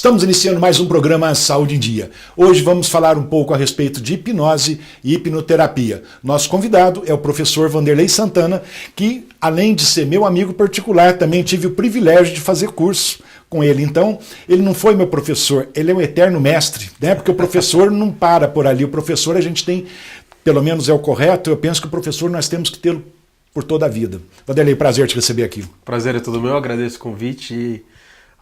Estamos iniciando mais um programa Saúde em Dia. Hoje vamos falar um pouco a respeito de hipnose e hipnoterapia. Nosso convidado é o professor Vanderlei Santana, que além de ser meu amigo particular, também tive o privilégio de fazer curso com ele. Então, ele não foi meu professor, ele é um eterno mestre, né? Porque o professor não para por ali. O professor a gente tem, pelo menos é o correto, eu penso que o professor nós temos que tê-lo por toda a vida. Vanderlei, prazer te receber aqui. Prazer é todo meu, agradeço o convite e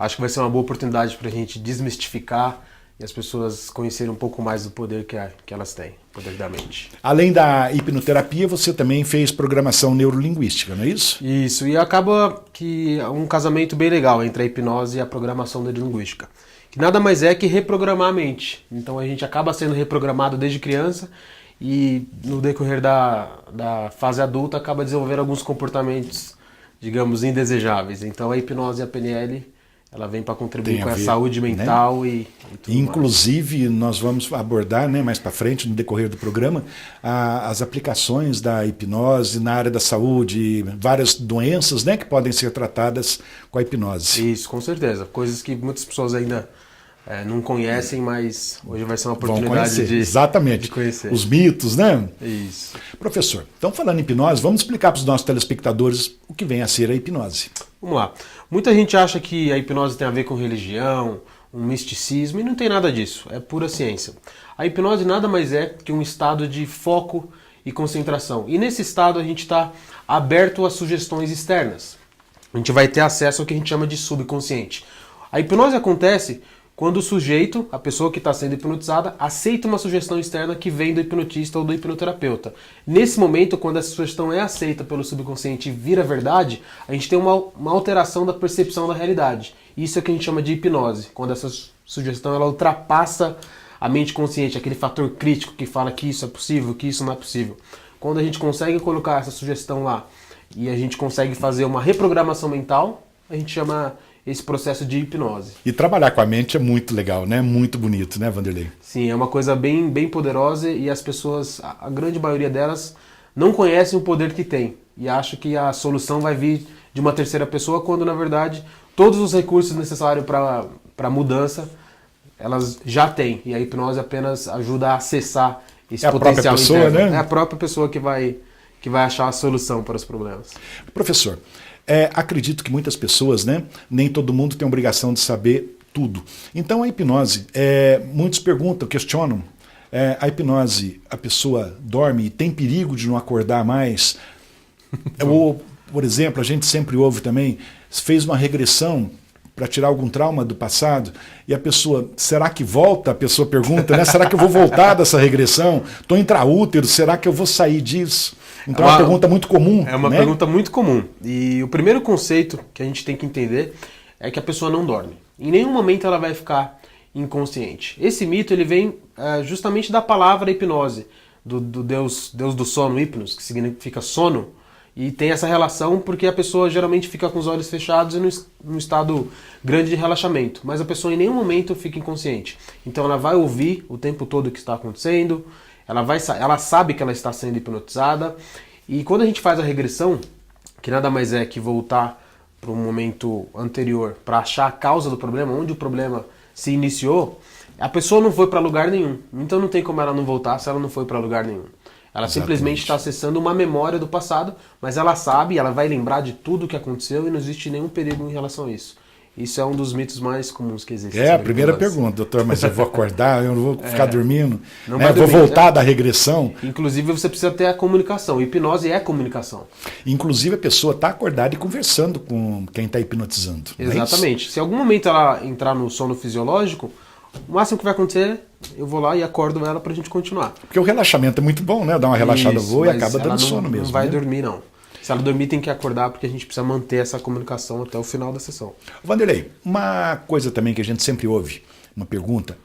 acho que vai ser uma boa oportunidade para a gente desmistificar e as pessoas conhecerem um pouco mais do poder que elas têm, o poder da mente. Além da hipnoterapia, você também fez programação neurolinguística, não é isso? Isso, e acaba que é um casamento bem legal entre a hipnose e a programação neurolinguística, que nada mais é que reprogramar a mente. Então a gente acaba sendo reprogramado desde criança e no decorrer da fase adulta acaba desenvolvendo alguns comportamentos, digamos, indesejáveis. Então a hipnose e a PNL, ela vem para contribuir com a saúde mental, né? e tudo Inclusive, mais. Nós vamos abordar, né, mais para frente, no decorrer do programa, as aplicações da hipnose na área da saúde, várias doenças, né, que podem ser tratadas com a hipnose. Isso, com certeza. Coisas que muitas pessoas ainda não conhecem, mas hoje vai ser uma oportunidade exatamente. De conhecer. Os mitos, né? Isso. Professor, então falando em hipnose, vamos explicar para os nossos telespectadores o que vem a ser a hipnose. Vamos lá. Muita gente acha que a hipnose tem a ver com religião, um misticismo, e não tem nada disso. É pura ciência. A hipnose nada mais é que um estado de foco e concentração. E nesse estado a gente está aberto a sugestões externas. A gente vai ter acesso ao que a gente chama de subconsciente. A hipnose acontece quando o sujeito, a pessoa que está sendo hipnotizada, aceita uma sugestão externa que vem do hipnotista ou do hipnoterapeuta. Nesse momento, quando essa sugestão é aceita pelo subconsciente e vira verdade, a gente tem uma alteração da percepção da realidade. Isso é o que a gente chama de hipnose, quando essa sugestão ela ultrapassa a mente consciente, aquele fator crítico que fala que isso é possível, que isso não é possível. Quando a gente consegue colocar essa sugestão lá e a gente consegue fazer uma reprogramação mental, a gente chama esse processo de hipnose. E trabalhar com a mente é muito legal, né? Muito bonito, né, Vanderlei? Sim, é uma coisa bem, bem poderosa e as pessoas, a grande maioria delas, não conhecem o poder que tem e acham que a solução vai vir de uma terceira pessoa, quando na verdade todos os recursos necessários para mudança elas já têm e a hipnose apenas ajuda a acessar esse potencial pessoa, interno. né? É a própria pessoa que vai achar a solução para os problemas. Professor, acredito que muitas pessoas, né, nem todo mundo tem a obrigação de saber tudo. Então a hipnose, muitos perguntam, questionam, a hipnose, a pessoa dorme e tem perigo de não acordar mais? Ou, por exemplo, a gente sempre ouve também, fez uma regressão para tirar algum trauma do passado, e a pessoa, será que volta? A pessoa pergunta, né? Será que eu vou voltar dessa regressão? Estou intraútero, será que eu vou sair disso? Então é uma pergunta muito comum. É uma pergunta muito comum. E o primeiro conceito que a gente tem que entender é que a pessoa não dorme. Em nenhum momento ela vai ficar inconsciente. Esse mito ele vem justamente da palavra hipnose, do Deus do sono, hipnos, que significa sono. E tem essa relação porque a pessoa geralmente fica com os olhos fechados e num estado grande de relaxamento. Mas a pessoa em nenhum momento fica inconsciente. Então ela vai ouvir o tempo todo o que está acontecendo, ela sabe que ela está sendo hipnotizada. E quando a gente faz a regressão, que nada mais é que voltar para um momento anterior para achar a causa do problema, onde o problema se iniciou, a pessoa não foi para lugar nenhum. Então não tem como ela não voltar se ela não foi para lugar nenhum. Ela simplesmente está acessando uma memória do passado, mas ela sabe, ela vai lembrar de tudo o que aconteceu e não existe nenhum perigo em relação a isso. Isso é um dos mitos mais comuns que existem. A primeira pergunta, doutor, mas eu vou acordar, eu não vou ficar dormindo, não né? dormir, Vou voltar da regressão. Inclusive você precisa ter a comunicação, hipnose é comunicação. Inclusive a pessoa está acordada e conversando com quem está hipnotizando. Exatamente. Se em algum momento ela entrar no sono fisiológico, o máximo que vai acontecer, eu vou lá e acordo ela pra gente continuar. Porque o relaxamento é muito bom, né? Dá uma relaxada boa e acaba dando sono mesmo. Não vai dormir, não. Se ela dormir, tem que acordar, porque a gente precisa manter essa comunicação até o final da sessão. Vanderlei, uma coisa também que a gente sempre ouve, uma pergunta,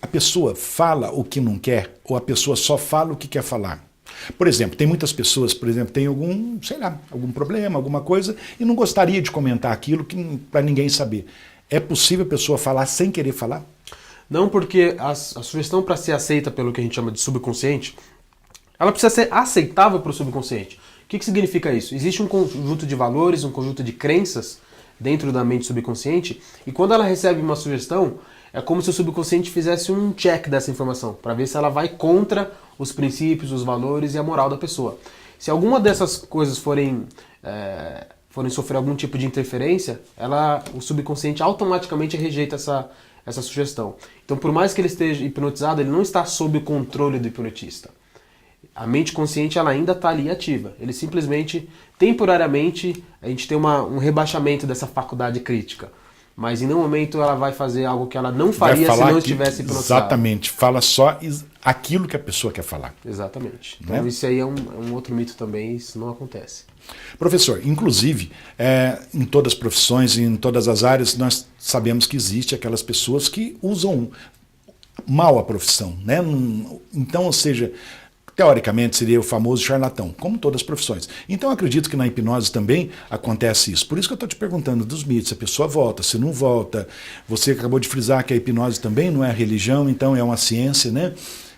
a pessoa fala o que não quer ou a pessoa só fala o que quer falar? Por exemplo, tem muitas pessoas, por exemplo, tem algum problema, alguma coisa, e não gostaria de comentar aquilo para ninguém saber. É possível a pessoa falar sem querer falar? Não, porque a sugestão para ser aceita pelo que a gente chama de subconsciente, ela precisa ser aceitável para o subconsciente. O que significa isso? Existe um conjunto de valores, um conjunto de crenças dentro da mente subconsciente, e quando ela recebe uma sugestão, é como se o subconsciente fizesse um check dessa informação, para ver se ela vai contra os princípios, os valores e a moral da pessoa. Se alguma dessas coisas forem sofrer algum tipo de interferência, o subconsciente automaticamente rejeita essa sugestão. Então, por mais que ele esteja hipnotizado, ele não está sob o controle do hipnotista. A mente consciente ela ainda está ali ativa. Ele simplesmente, temporariamente, a gente tem um rebaixamento dessa faculdade crítica. Mas em nenhum momento ela vai fazer algo que ela não faria se não estivesse hipnotizada. Exatamente. Fala só aquilo que a pessoa quer falar. Exatamente. Então isso aí é um outro mito também, isso não acontece. Professor, inclusive, em todas as profissões, em todas as áreas, nós sabemos que existe aquelas pessoas que usam mal a profissão, né? Então, ou seja, teoricamente seria o famoso charlatão, como todas as profissões. Então acredito que na hipnose também acontece isso. Por isso que eu estou te perguntando dos mitos, se a pessoa volta, se não volta. Você acabou de frisar que a hipnose também não é religião, então é uma ciência, né?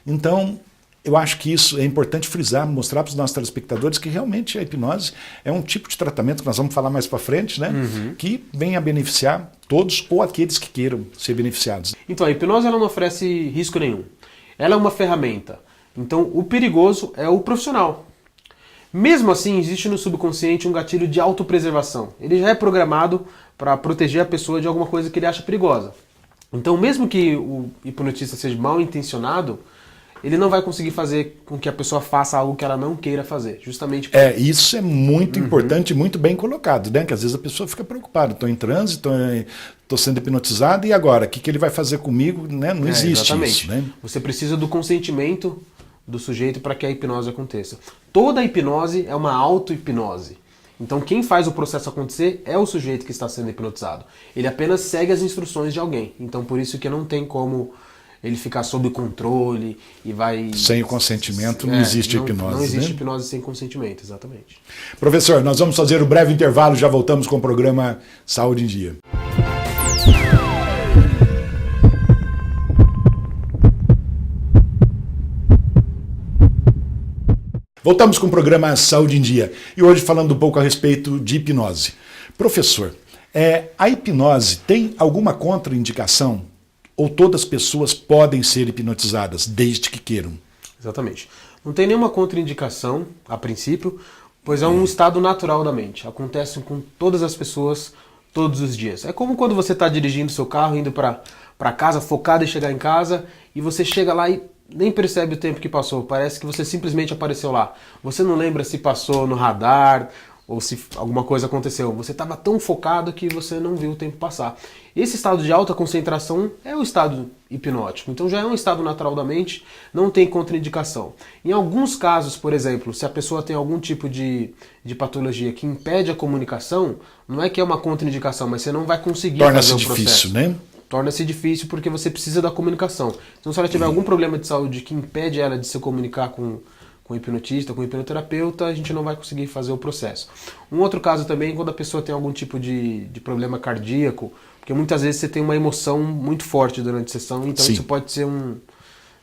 Então, eu acho que isso é importante frisar, mostrar para os nossos telespectadores que realmente a hipnose é um tipo de tratamento que nós vamos falar mais para frente, né? Que vem a beneficiar todos ou aqueles que queiram ser beneficiados. Então, a hipnose ela não oferece risco nenhum. Ela é uma ferramenta. Então, o perigoso é o profissional. Mesmo assim, existe no subconsciente um gatilho de autopreservação. Ele já é programado para proteger a pessoa de alguma coisa que ele acha perigosa. Então, mesmo que o hipnotista seja mal intencionado, ele não vai conseguir fazer com que a pessoa faça algo que ela não queira fazer, justamente por... Isso é muito importante e muito bem colocado, né? Que às vezes a pessoa fica preocupada, estou em trânsito, estou sendo hipnotizado, e agora? O que ele vai fazer comigo? Né? Não existe isso. Né? Você precisa do consentimento do sujeito para que a hipnose aconteça. Toda hipnose é uma auto-hipnose. Então quem faz o processo acontecer é o sujeito que está sendo hipnotizado. Ele apenas segue as instruções de alguém. Então por isso que não tem como ele ficar sob controle e vai... Sem o consentimento não existe hipnose. Não existe, né? Hipnose sem consentimento, exatamente. Professor, nós vamos fazer um breve intervalo, já voltamos com o programa Saúde em Dia. Voltamos com o programa Saúde em Dia e hoje falando um pouco a respeito de hipnose. Professor, a hipnose tem alguma contraindicação ou todas as pessoas podem ser hipnotizadas desde que queiram? Exatamente. Não tem nenhuma contraindicação a princípio, pois é um estado natural da mente. Acontece com todas as pessoas todos os dias. É como quando você está dirigindo seu carro, indo para casa, focado em chegar em casa, e você chega lá e nem percebe o tempo que passou, parece que você simplesmente apareceu lá. Você não lembra se passou no radar ou se alguma coisa aconteceu. Você estava tão focado que você não viu o tempo passar. Esse estado de alta concentração é o estado hipnótico, então já é um estado natural da mente, não tem contraindicação. Em alguns casos, por exemplo, se a pessoa tem algum tipo de patologia que impede a comunicação, não é que é uma contraindicação, mas você não vai conseguir fazer o processo. Torna-se difícil, né? Torna-se difícil porque você precisa da comunicação. Então, se ela tiver algum problema de saúde que impede ela de se comunicar com o hipnotista, com o hipnoterapeuta, a gente não vai conseguir fazer o processo. Um outro caso também é quando a pessoa tem algum tipo de problema cardíaco, porque muitas vezes você tem uma emoção muito forte durante a sessão, então isso pode ser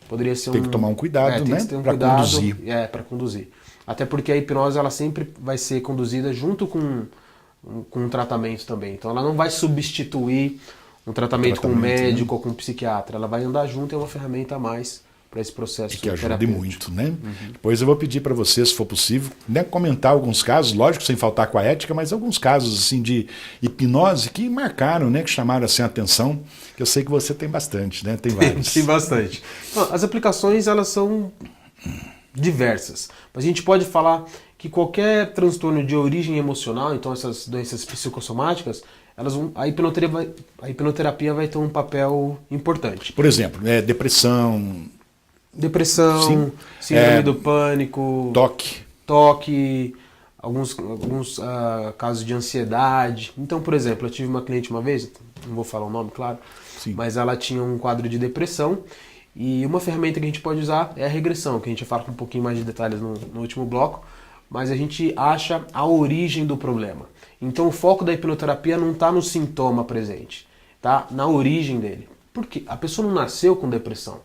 poderia ser tem que tomar um cuidado, né? Para conduzir. Para conduzir. Até porque a hipnose ela sempre vai ser conduzida junto com um tratamento também. Então ela não vai substituir um tratamento com um médico ou com um psiquiatra. Ela vai andar junto, é uma ferramenta a mais para esse processo. E que ajude muito, né? Depois eu vou pedir para você, se for possível, né, comentar alguns casos, lógico, sem faltar com a ética, mas alguns casos assim de hipnose que marcaram, né, que chamaram assim a atenção, que eu sei que você tem bastante, né? Tem vários. Tem bastante. As aplicações, elas são diversas. Mas a gente pode falar que qualquer transtorno de origem emocional, então essas doenças psicossomáticas, a hipnoterapia vai ter um papel importante. Por exemplo, depressão, síndrome do pânico, toque, alguns casos de ansiedade. Então, por exemplo, eu tive uma cliente uma vez, não vou falar o nome, claro, mas ela tinha um quadro de depressão e uma ferramenta que a gente pode usar é a regressão, que a gente fala com um pouquinho mais de detalhes no último bloco, mas a gente acha a origem do problema. Então o foco da hipnoterapia não está no sintoma presente, tá? Na origem dele. Porque a pessoa não nasceu com depressão.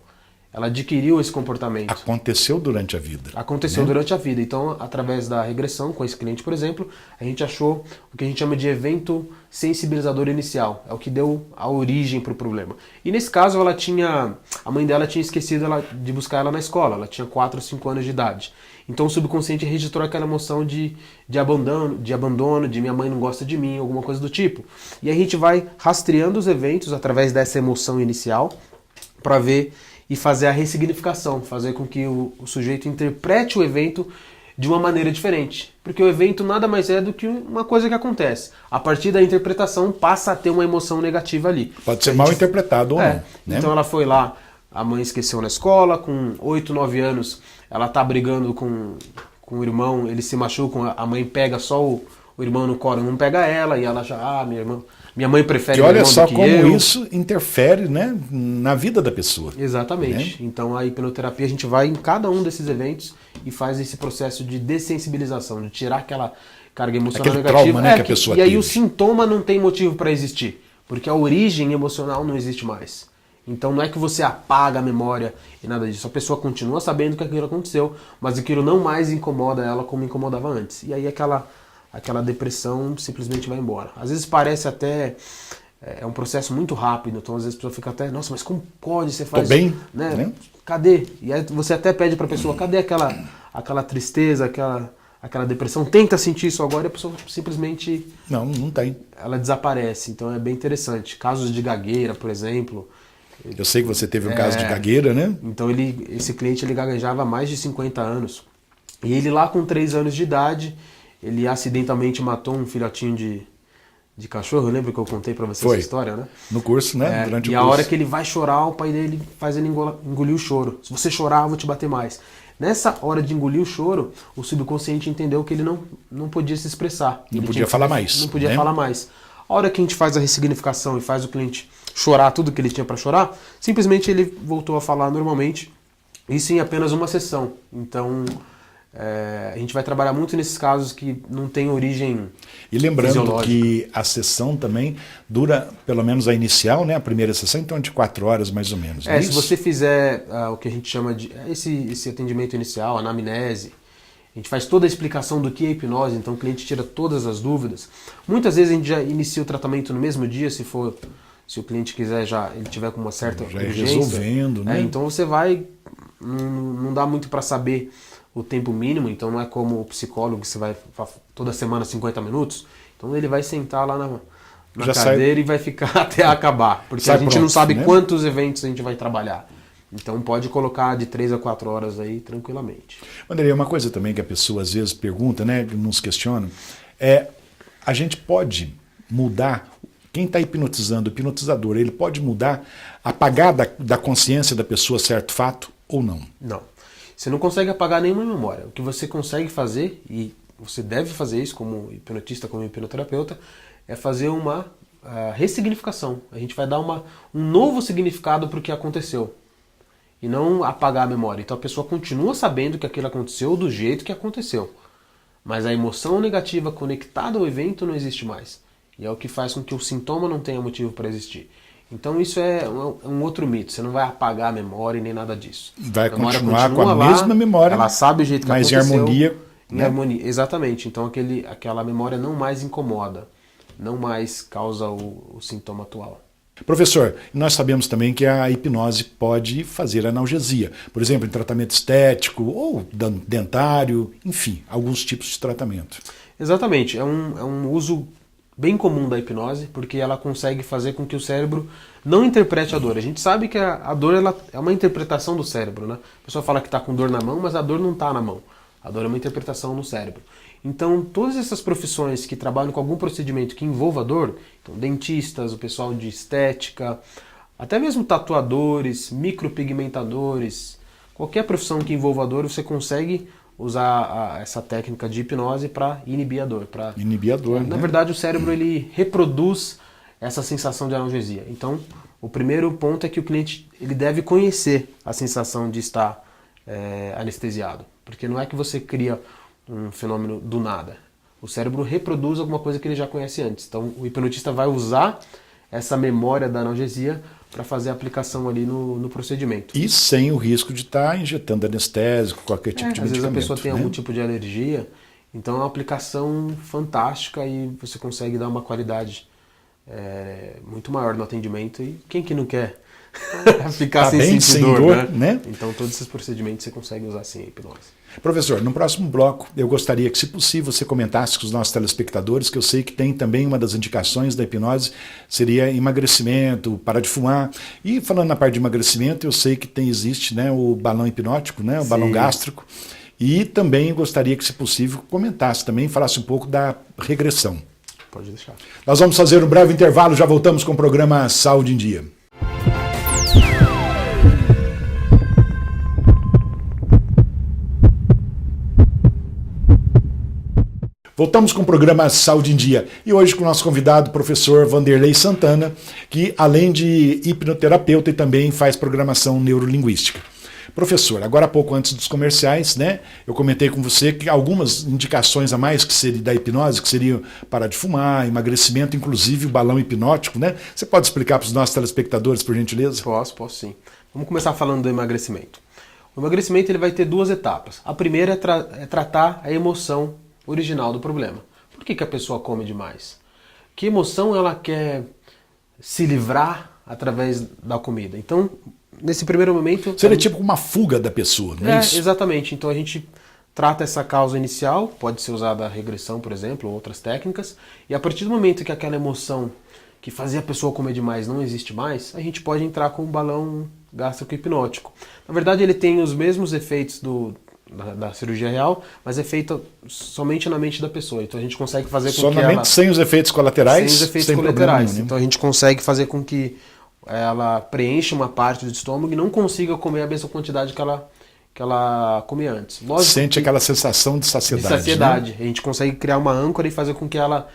ela adquiriu esse comportamento. Aconteceu durante a vida. Aconteceu durante a vida. Então, através da regressão com esse cliente, por exemplo, a gente achou o que a gente chama de evento sensibilizador inicial. É o que deu a origem para o problema. E nesse caso, a mãe dela tinha esquecido de buscar ela na escola. Ela tinha 4 ou 5 anos de idade. Então, o subconsciente registrou aquela emoção de abandono, de minha mãe não gosta de mim, alguma coisa do tipo. E a gente vai rastreando os eventos através dessa emoção inicial para ver e fazer a ressignificação, fazer com que o sujeito interprete o evento de uma maneira diferente. Porque o evento nada mais é do que uma coisa que acontece. A partir da interpretação passa a ter uma emoção negativa ali. Pode ser mal interpretado ou não. Né? Então ela foi lá, a mãe esqueceu na escola, com 8, 9 anos, ela tá brigando com o irmão, eles se machucam, a mãe pega só o irmão no colo, não pega ela, e ela já, minha mãe prefere e meu olha irmão só do que como eu. isso interfere, né, na vida da pessoa. Exatamente. Né? Então a hipnoterapia a gente vai em cada um desses eventos e faz esse processo de dessensibilização, de tirar aquela carga emocional aquele negativa. Trauma, né, que a pessoa e aí teve. o sintoma não tem motivo para existir, porque a origem emocional não existe mais. Então não é que você apaga a memória e nada disso. A pessoa continua sabendo que aquilo aconteceu, mas aquilo não mais incomoda ela como incomodava antes. E aí aquela depressão simplesmente vai embora. Às vezes parece até... É um processo muito rápido, então às vezes a pessoa fica até... Nossa, mas como pode? Você faz... Tô bem, né? Cadê? E aí você até pede para a pessoa, cadê aquela tristeza, aquela depressão? Tenta sentir isso agora e a pessoa simplesmente... Não tem. Ela desaparece, então é bem interessante. Casos de gagueira, por exemplo... Eu sei que você teve um caso de gagueira, né? Então esse cliente ele gaguejava há mais de 50 anos. E ele lá com 3 anos de idade, ele acidentalmente matou um filhotinho de cachorro. Eu lembro que eu contei pra você essa história, né? No curso, né? Durante o e curso. a hora que ele vai chorar, o pai dele faz ele engolir o choro. Se você chorar, eu vou te bater mais. Nessa hora de engolir o choro, o subconsciente entendeu que ele não podia se expressar. Não podia falar mais. Não podia falar mais. A hora que a gente faz a ressignificação e faz o cliente chorar tudo que ele tinha para chorar, simplesmente ele voltou a falar normalmente. Isso em apenas uma sessão. Então, a gente vai trabalhar muito nesses casos que não tem origem E lembrando fisiológica. que a sessão também dura, pelo menos a inicial, né? A primeira sessão, então de 4 horas mais ou menos. Se você fizer o que a gente chama de esse atendimento inicial, anamnese, a gente faz toda a explicação do que é hipnose, então o cliente tira todas as dúvidas. Muitas vezes a gente já inicia o tratamento no mesmo dia, se o cliente quiser ele tiver com uma certa urgência. Resolvendo, né? Então você vai, não dá muito para saber o tempo mínimo, então não é como o psicólogo que você vai toda semana 50 minutos. Então ele vai sentar lá na cadeira e vai ficar até acabar, porque a gente não sabe quantos eventos a gente vai trabalhar. Então pode colocar de 3 a 4 horas aí tranquilamente. Wanderlei, uma coisa também que a pessoa às vezes pergunta, né, nos questiona, a gente pode mudar, quem está hipnotizando, o hipnotizador, ele pode mudar, apagar da consciência da pessoa certo fato ou não? Não. Você não consegue apagar nenhuma memória. O que você consegue fazer, e você deve fazer isso como hipnotista, como hipnoterapeuta, é fazer uma ressignificação. A gente vai dar um novo significado para o que aconteceu. E não apagar a memória. Então a pessoa continua sabendo que aquilo aconteceu do jeito que aconteceu. Mas a emoção negativa conectada ao evento não existe mais. E é o que faz com que o sintoma não tenha motivo para existir. Então isso é um outro mito. Você não vai apagar a memória nem nada disso. Vai continuar com a mesma memória. Ela sabe o jeito que aconteceu. Mas em harmonia. Em harmonia, exatamente. Então aquela memória não mais incomoda. Não mais causa o sintoma atual. Professor, nós sabemos também que a hipnose pode fazer analgesia. Por exemplo, em tratamento estético ou dentário, enfim, alguns tipos de tratamento. Exatamente. É um uso bem comum da hipnose, porque ela consegue fazer com que o cérebro não interprete a dor. A gente sabe que a dor é uma interpretação do cérebro, né? A pessoa fala que está com dor na mão, mas a dor não está na mão. A dor é uma interpretação no cérebro. Então, todas essas profissões que trabalham com algum procedimento que envolva dor, então dentistas, o pessoal de estética, até mesmo tatuadores, micropigmentadores, qualquer profissão que envolva dor, você consegue usar essa técnica de hipnose para inibir a dor. Inibir a dor, Na verdade, o cérebro ele reproduz essa sensação de analgesia. Então, o primeiro ponto é que o cliente ele deve conhecer a sensação de estar anestesiado. Porque não é que você cria um fenômeno do nada. O cérebro reproduz alguma coisa que ele já conhece antes. Então, o hipnotista vai usar essa memória da analgesia para fazer a aplicação ali no procedimento. E sem o risco de estar injetando anestésico, qualquer tipo de Às vezes medicamento. a pessoa tem algum tipo de alergia, então é uma aplicação fantástica e você consegue dar uma qualidade muito maior no atendimento. E quem que não quer ficar Tá sem bem, sentir sem dor, dor, né? né? Então todos esses procedimentos você consegue usar sem a hipnose. Professor, no próximo bloco eu gostaria que, se possível, você comentasse com os nossos telespectadores, que eu sei que tem também uma das indicações da hipnose, seria emagrecimento, parar de fumar. E falando na parte de emagrecimento, eu sei que existe, né, o balão hipnótico, né, o Sim. balão gástrico. E também gostaria que, se possível, comentasse também, falasse um pouco da regressão. Pode deixar. Nós vamos fazer um breve intervalo, já voltamos com o programa Saúde em Dia. Voltamos com o programa Saúde em Dia e hoje com o nosso convidado, o professor Vanderlei Santana, que além de hipnoterapeuta e também faz programação neurolinguística. Professor, agora há pouco antes dos comerciais, né, eu comentei com você que algumas indicações a mais que seria da hipnose, que seriam parar de fumar, emagrecimento, inclusive o balão hipnótico, né? Você pode explicar para os nossos telespectadores, por gentileza? Posso sim. Vamos começar falando do emagrecimento. O emagrecimento ele vai ter duas etapas. A primeira é tratar a emoção original do problema. Por que a pessoa come demais? Que emoção ela quer se livrar através da comida? Então, nesse primeiro momento... Seria tipo uma fuga da pessoa, não é isso? Exatamente. Então a gente trata essa causa inicial, pode ser usada a regressão, por exemplo, ou outras técnicas, e a partir do momento que aquela emoção que fazia a pessoa comer demais não existe mais, a gente pode entrar com um balão gástrico hipnótico. Na verdade, ele tem os mesmos efeitos da cirurgia real, mas é feito somente na mente da pessoa. Então a gente consegue fazer com que ela... sem os efeitos colaterais? Sem os efeitos colaterais. Então a gente consegue fazer com que ela preencha uma parte do estômago e não consiga comer a mesma quantidade que ela comia antes. Lógico Sente que, aquela sensação de saciedade. de saciedade. Né? A gente consegue criar uma âncora e fazer com que ela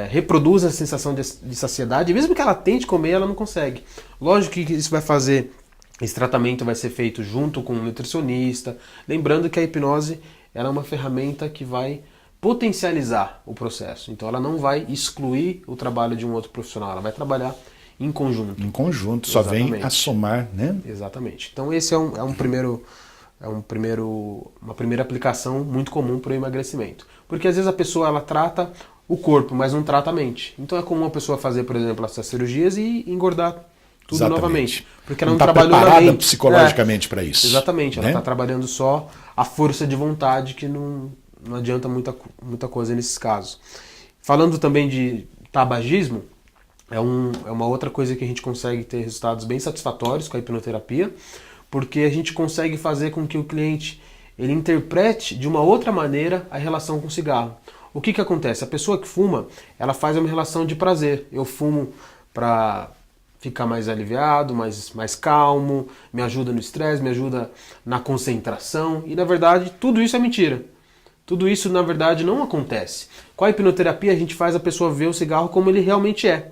reproduza a sensação de saciedade. E mesmo que ela tente comer, ela não consegue. Lógico que isso vai fazer... Esse tratamento vai ser feito junto com um nutricionista. Lembrando que a hipnose ela é uma ferramenta que vai potencializar o processo. Então ela não vai excluir o trabalho de um outro profissional. Ela vai trabalhar em conjunto. Em conjunto, só Exatamente. Vem a somar, né? Exatamente. Então esse é uma primeira aplicação muito comum para o emagrecimento. Porque às vezes a pessoa ela trata o corpo, mas não trata a mente. Então é comum a pessoa fazer, por exemplo, essas cirurgias e engordar tudo Exatamente. Novamente. Porque ela não está trabalhou na mente. Psicologicamente para isso. Exatamente. Ela né? está trabalhando só a força de vontade, que não adianta muita coisa nesses casos. Falando também de tabagismo, é uma outra coisa que a gente consegue ter resultados bem satisfatórios com a hipnoterapia, porque a gente consegue fazer com que o cliente ele interprete de uma outra maneira a relação com o cigarro. O que acontece? A pessoa que fuma, ela faz uma relação de prazer. Eu fumo para ficar mais aliviado, mais calmo, me ajuda no estresse, me ajuda na concentração. E, na verdade, tudo isso é mentira. Tudo isso, na verdade, não acontece. Com a hipnoterapia, a gente faz a pessoa ver o cigarro como ele realmente é.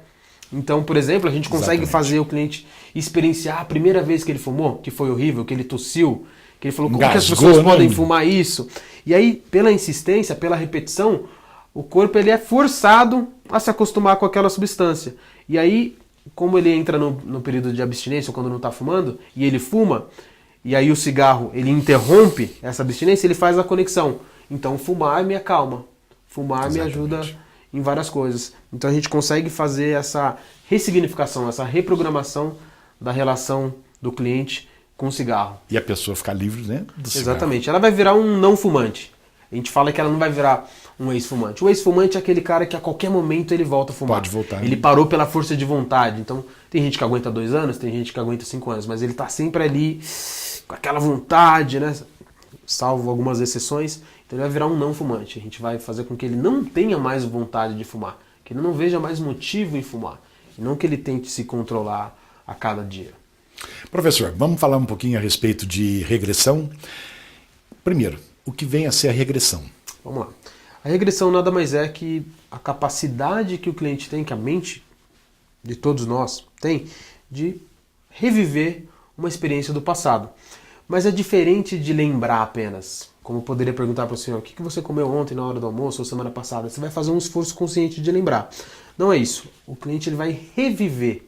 Então, por exemplo, a gente consegue fazer o cliente experienciar a primeira vez que ele fumou, que foi horrível, que ele tossiu, que ele falou, como que as pessoas podem fumar isso? E aí, pela insistência, pela repetição, o corpo ele é forçado a se acostumar com aquela substância. E aí, como ele entra no período de abstinência, quando não está fumando, e ele fuma, e aí o cigarro ele interrompe essa abstinência, ele faz a conexão. Então, fumar me acalma. Fumar me ajuda em várias coisas. Então, a gente consegue fazer essa ressignificação, essa reprogramação da relação do cliente com o cigarro. E a pessoa ficar livre, né, do cigarro. Exatamente. Ela vai virar um não fumante. A gente fala que ela não vai virar um ex-fumante. O ex-fumante é aquele cara que a qualquer momento ele volta a fumar. Pode voltar. Ele parou pela força de vontade. Então, tem gente que aguenta 2 anos, tem gente que aguenta 5 anos, mas ele está sempre ali com aquela vontade, né? Salvo algumas exceções. Então, ele vai virar um não fumante. A gente vai fazer com que ele não tenha mais vontade de fumar, que ele não veja mais motivo em fumar, e não que ele tente se controlar a cada dia. Professor, vamos falar um pouquinho a respeito de regressão. Primeiro, o que vem a ser a regressão? Vamos lá. A regressão nada mais é que a capacidade que o cliente tem, que a mente de todos nós tem, de reviver uma experiência do passado. Mas é diferente de lembrar apenas. Como eu poderia perguntar para o senhor, o que você comeu ontem na hora do almoço ou semana passada? Você vai fazer um esforço consciente de lembrar. Não é isso. O cliente ele vai reviver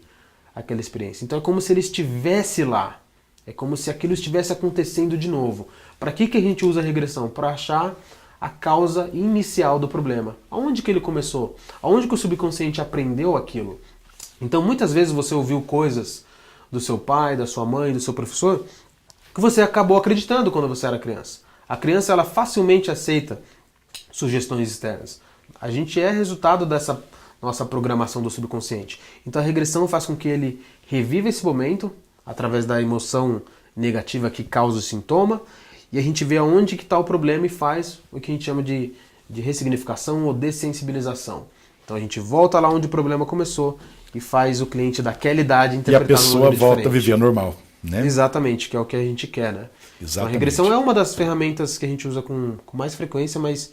aquela experiência. Então é como se ele estivesse lá. É como se aquilo estivesse acontecendo de novo. Para que a gente usa a regressão? Para achar a causa inicial do problema. Aonde que ele começou? Aonde que o subconsciente aprendeu aquilo? Então muitas vezes você ouviu coisas do seu pai, da sua mãe, do seu professor, que você acabou acreditando quando você era criança. A criança, ela facilmente aceita sugestões externas. A gente é resultado dessa nossa programação do subconsciente. Então a regressão faz com que ele reviva esse momento através da emoção negativa que causa o sintoma, e a gente vê aonde que está o problema e faz o que a gente chama de ressignificação ou dessensibilização. Então a gente volta lá onde o problema começou e faz o cliente daquela idade interpretar. E a pessoa volta a viver normal, né? Exatamente, que é o que a gente quer, né? Exatamente. Então, a regressão é uma das ferramentas que a gente usa com mais frequência, mas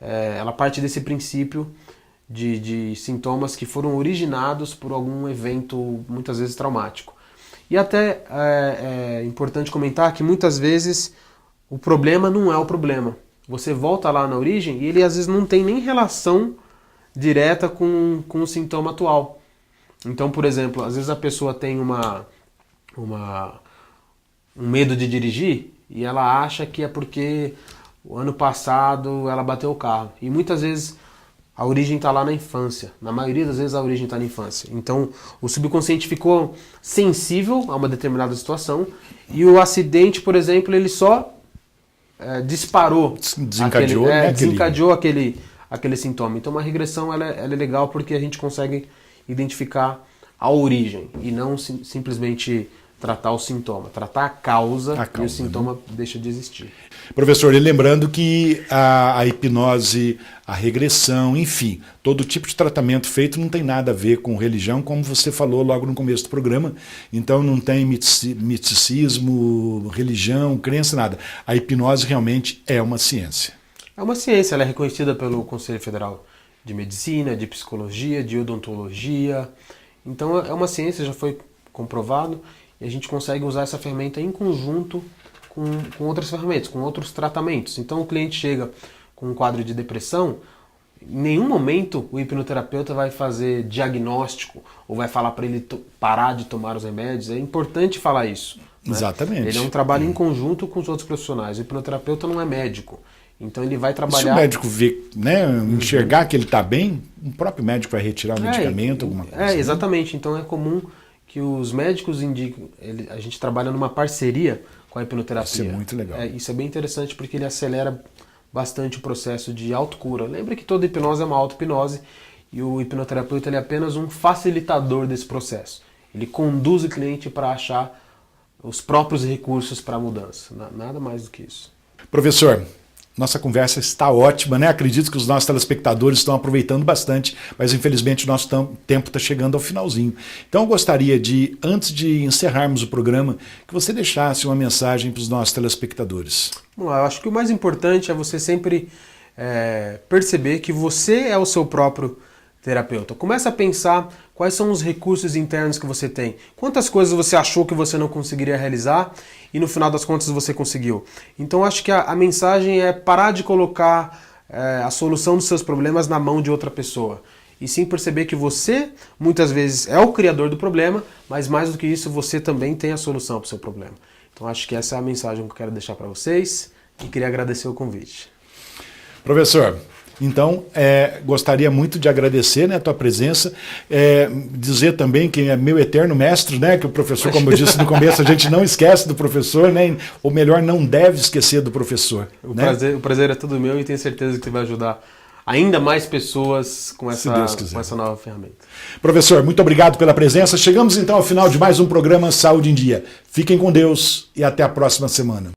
ela parte desse princípio de sintomas que foram originados por algum evento, muitas vezes traumático. E até é importante comentar que muitas vezes o problema não é o problema. Você volta lá na origem e ele às vezes não tem nem relação direta com o sintoma atual. Então, por exemplo, às vezes a pessoa tem um medo de dirigir e ela acha que é porque o ano passado ela bateu o carro. E muitas vezes a origem está lá na infância. Na maioria das vezes a origem está na infância. Então o subconsciente ficou sensível a uma determinada situação e o acidente, por exemplo, ele só disparou, desencadeou aquele sintoma. Então uma regressão ela é legal porque a gente consegue identificar a origem e não simplesmente tratar o sintoma, tratar a causa e o sintoma, né, deixa de existir. Professor, e lembrando que a hipnose, a regressão, enfim, todo tipo de tratamento feito não tem nada a ver com religião, como você falou logo no começo do programa. Então não tem miticismo, religião, crença, nada. A hipnose realmente é uma ciência. É uma ciência, ela é reconhecida pelo Conselho Federal de Medicina, de Psicologia, de Odontologia. Então é uma ciência, já foi comprovado, e a gente consegue usar essa ferramenta em conjunto com outras ferramentas, com outros tratamentos. Então o cliente chega com um quadro de depressão, em nenhum momento o hipnoterapeuta vai fazer diagnóstico ou vai falar para ele parar de tomar os remédios. É importante falar isso, né? Exatamente. Ele é um trabalho em conjunto com os outros profissionais. O hipnoterapeuta não é médico. Então ele vai trabalhar... Se o médico vê, né, enxergar que ele está bem, o próprio médico vai retirar o medicamento, alguma coisa. Exatamente. Né? Então é comum que os médicos indiquem... A gente trabalha numa parceria com a hipnoterapia. Isso é muito legal. Isso é bem interessante porque ele acelera bastante o processo de autocura. Lembra que toda hipnose é uma auto-hipnose e o hipnoterapeuta ele é apenas um facilitador desse processo. Ele conduz o cliente para achar os próprios recursos para a mudança. Nada mais do que isso. Professor, nossa conversa está ótima, né? Acredito que os nossos telespectadores estão aproveitando bastante, mas infelizmente o nosso tempo está chegando ao finalzinho. Então eu gostaria de, antes de encerrarmos o programa, que você deixasse uma mensagem para os nossos telespectadores. Bom, eu acho que o mais importante é você sempre perceber que você é o seu próprio terapeuta. Começa a pensar quais são os recursos internos que você tem. Quantas coisas você achou que você não conseguiria realizar e no final das contas você conseguiu. Então acho que a mensagem é parar de colocar a solução dos seus problemas na mão de outra pessoa. E sim perceber que você muitas vezes é o criador do problema, mas mais do que isso você também tem a solução para o seu problema. Então acho que essa é a mensagem que eu quero deixar para vocês e queria agradecer o convite. Professor, então, gostaria muito de agradecer, né, a tua presença, dizer também que é meu eterno mestre, né, que o professor, como eu disse no começo, a gente não esquece do professor, né, ou melhor, não deve esquecer do professor. O prazer é todo meu e tenho certeza que você vai ajudar ainda mais pessoas com essa nova ferramenta. Professor, muito obrigado pela presença. Chegamos então ao final de mais um programa Saúde em Dia. Fiquem com Deus e até a próxima semana.